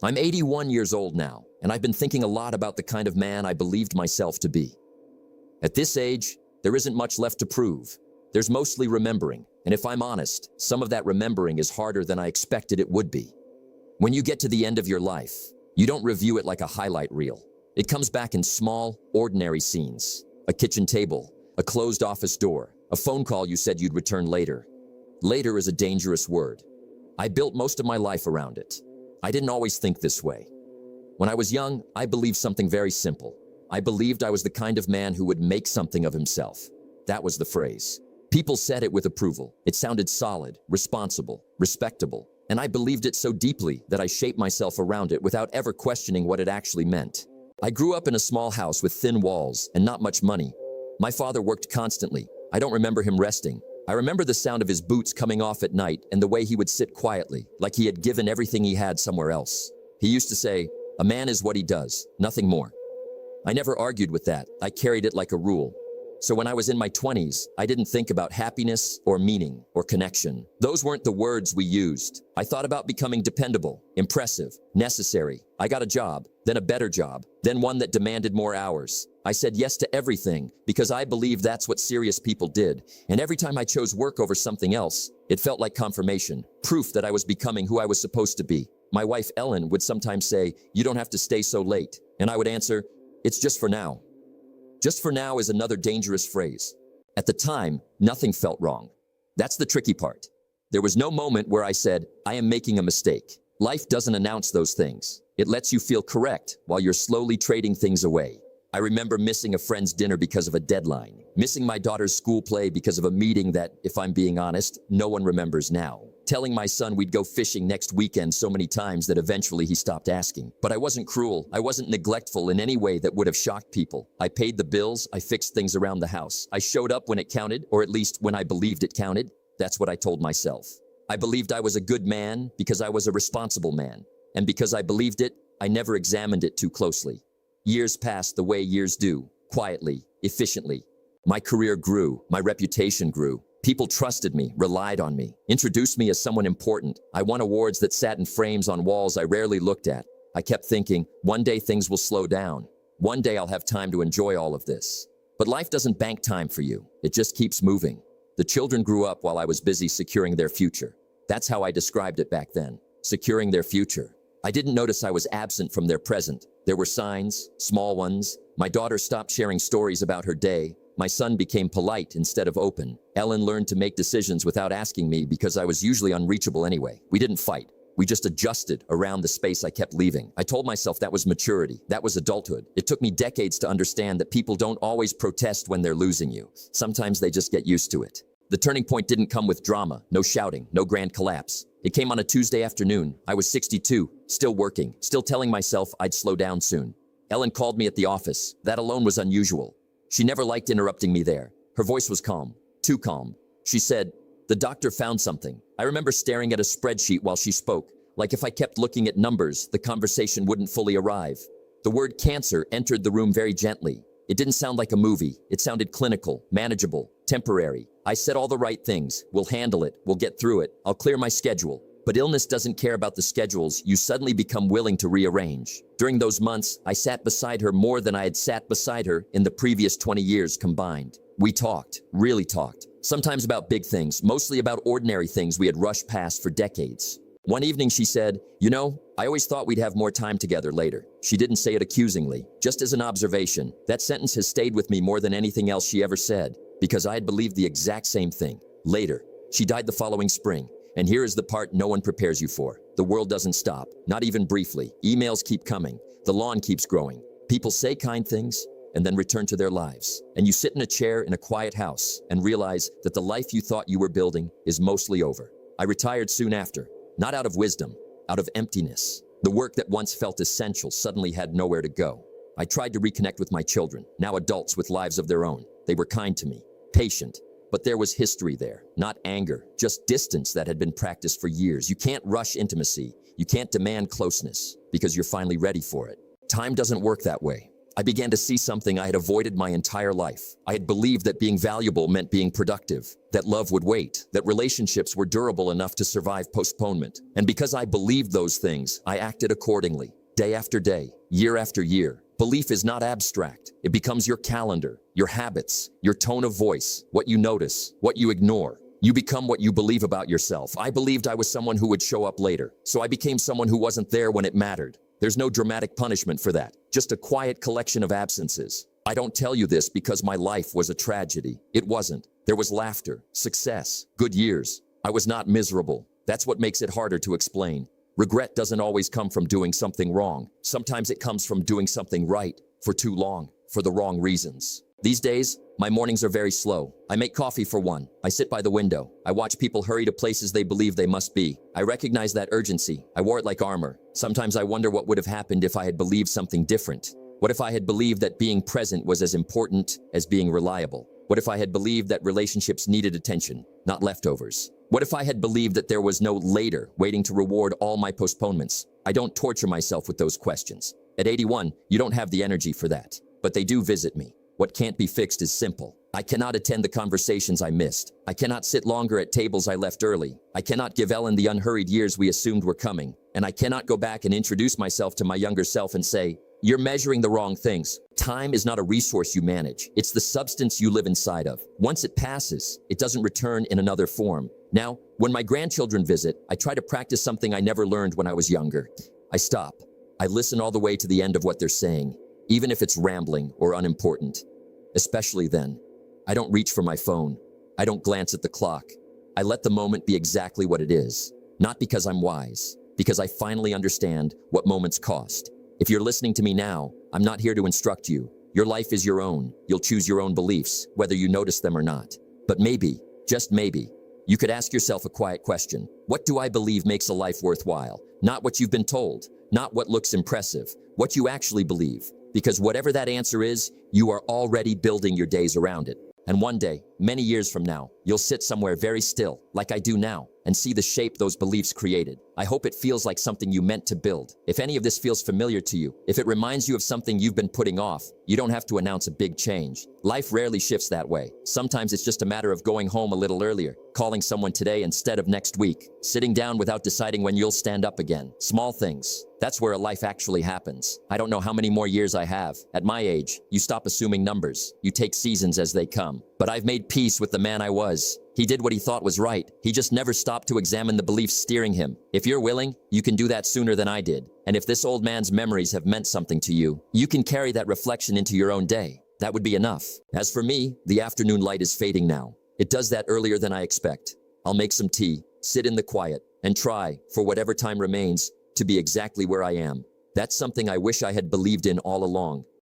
I'm 81 years old now, and I've been thinking a lot about the kind of man I believed myself to be. At this age, there isn't much left to prove. There's mostly remembering, and if I'm honest, some of that remembering is harder than I expected it would be. When you get to the end of your life, you don't review it like a highlight reel. It comes back in small, ordinary scenes. A kitchen table, a closed office door, a phone call you said you'd return later. Later is a dangerous word. I built most of my life around it. I didn't always think this way. When I was young, I believed something very simple. I believed I was the kind of man who would make something of himself. That was the phrase. People said it with approval. It sounded solid, responsible, respectable, and I believed it so deeply that I shaped myself around it without ever questioning what it actually meant. I grew up in a small house with thin walls and not much money. My father worked constantly. I don't remember him resting. I remember the sound of his boots coming off at night and the way he would sit quietly, like he had given everything he had somewhere else. He used to say, "A man is what he does, nothing more." I never argued with that. I carried it like a rule. So when I was in my 20s, I didn't think about happiness or meaning or connection. Those weren't the words we used. I thought about becoming dependable, impressive, necessary. I got a job, then a better job, then one that demanded more hours. I said yes to everything because I believed that's what serious people did. And every time I chose work over something else, it felt like confirmation, proof that I was becoming who I was supposed to be. My wife Ellen would sometimes say, "You don't have to stay so late." And I would answer, "It's just for now." Just for now is another dangerous phrase. At the time, nothing felt wrong. That's the tricky part. There was no moment where I said, "I am making a mistake." Life doesn't announce those things. It lets you feel correct while you're slowly trading things away. I remember missing a friend's dinner because of a deadline, missing my daughter's school play because of a meeting that, if I'm being honest, no one remembers now. Telling my son we'd go fishing next weekend so many times that eventually he stopped asking. But I wasn't cruel. I wasn't neglectful in any way that would have shocked people. I paid the bills. I fixed things around the house. I showed up when it counted, or at least when I believed it counted. That's what I told myself. I believed I was a good man because I was a responsible man. And because I believed it, I never examined it too closely. Years passed the way years do, quietly, efficiently. My career grew. My reputation grew. People trusted me, relied on me, introduced me as someone important. I won awards that sat in frames on walls I rarely looked at. I kept thinking, one day things will slow down. One day I'll have time to enjoy all of this. But life doesn't bank time for you. It just keeps moving. The children grew up while I was busy securing their future. That's how I described it back then, securing their future. I didn't notice I was absent from their present. There were signs, small ones. My daughter stopped sharing stories about her day. My son became polite instead of open. Ellen learned to make decisions without asking me because I was usually unreachable anyway. We didn't fight. We just adjusted around the space I kept leaving. I told myself that was maturity. That was adulthood. It took me decades to understand that people don't always protest when they're losing you. Sometimes they just get used to it. The turning point didn't come with drama, no shouting, no grand collapse. It came on a Tuesday afternoon. I was 62, still working, still telling myself I'd slow down soon. Ellen called me at the office. That alone was unusual. She never liked interrupting me there. Her voice was calm, too calm. She said, "The doctor found something." I remember staring at a spreadsheet while she spoke, like if I kept looking at numbers, the conversation wouldn't fully arrive. The word cancer entered the room very gently. It didn't sound like a movie. It sounded clinical, manageable, temporary. I said all the right things. We'll handle it. We'll get through it. I'll clear my schedule. But illness doesn't care about the schedules you suddenly become willing to rearrange. During those months, I sat beside her more than I had sat beside her in the previous 20 years combined. We talked, really talked. Sometimes about big things, mostly about ordinary things we had rushed past for decades. One evening she said, "You know, I always thought we'd have more time together later." She didn't say it accusingly, just as an observation. That sentence has stayed with me more than anything else she ever said, because I had believed the exact same thing. Later. She died the following spring. And here is the part no one prepares you for. The world doesn't stop, not even briefly. Emails keep coming. The lawn keeps growing. People say kind things and then return to their lives. And you sit in a chair in a quiet house and realize that the life you thought you were building is mostly over. I retired soon after, not out of wisdom, out of emptiness. The work that once felt essential suddenly had nowhere to go. I tried to reconnect with my children, now adults with lives of their own. They were kind to me, patient. But there was history there, not anger, just distance that had been practiced for years. You can't rush intimacy. You can't demand closeness because you're finally ready for it. Time doesn't work that way. I began to see something I had avoided my entire life. I had believed that being valuable meant being productive, that love would wait, that relationships were durable enough to survive postponement. And because I believed those things, I acted accordingly, day after day, year after year. Belief is not abstract. It becomes your calendar, your habits, your tone of voice, what you notice, what you ignore. You become what you believe about yourself. I believed I was someone who would show up later, so I became someone who wasn't there when it mattered. There's no dramatic punishment for that, just a quiet collection of absences. I don't tell you this because my life was a tragedy. It wasn't. There was laughter, success, good years. I was not miserable. That's what makes it harder to explain. Regret doesn't always come from doing something wrong. Sometimes it comes from doing something right for too long, for the wrong reasons. These days, my mornings are very slow. I make coffee for one. I sit by the window. I watch people hurry to places they believe they must be. I recognize that urgency. I wore it like armor. Sometimes I wonder what would have happened if I had believed something different. What if I had believed that being present was as important as being reliable? What if I had believed that relationships needed attention, not leftovers? What if I had believed that there was no later waiting to reward all my postponements? I don't torture myself with those questions. At 81, you don't have the energy for that. But they do visit me. What can't be fixed is simple. I cannot attend the conversations I missed. I cannot sit longer at tables I left early. I cannot give Ellen the unhurried years we assumed were coming. And I cannot go back and introduce myself to my younger self and say, "You're measuring the wrong things." Time is not a resource you manage. It's the substance you live inside of. Once it passes, it doesn't return in another form. Now, when my grandchildren visit, I try to practice something I never learned when I was younger. I stop. I listen all the way to the end of what they're saying, even if it's rambling or unimportant. Especially then. I don't reach for my phone. I don't glance at the clock. I let the moment be exactly what it is. Not because I'm wise, because I finally understand what moments cost. If you're listening to me now, I'm not here to instruct you. Your life is your own. You'll choose your own beliefs, whether you notice them or not. But maybe, just maybe, you could ask yourself a quiet question. What do I believe makes a life worthwhile? Not what you've been told, not what looks impressive, what you actually believe. Because whatever that answer is, you are already building your days around it. And one day, many years from now, you'll sit somewhere very still, like I do now, and see the shape those beliefs created. I hope it feels like something you meant to build. If any of this feels familiar to you, if it reminds you of something you've been putting off, you don't have to announce a big change. Life rarely shifts that way. Sometimes it's just a matter of going home a little earlier, calling someone today instead of next week, sitting down without deciding when you'll stand up again. Small things. That's where a life actually happens. I don't know how many more years I have. At my age, you stop assuming numbers. You take seasons as they come. But I've made peace with the man I was. He did what he thought was right. He just never stopped to examine the beliefs steering him. If you're willing, you can do that sooner than I did. And if this old man's memories have meant something to you, you can carry that reflection into your own day. That would be enough. As for me, the afternoon light is fading now. It does that earlier than I expect. I'll make some tea, sit in the quiet, and try, for whatever time remains, to be exactly where I am. That's something I wish I had believed in all along.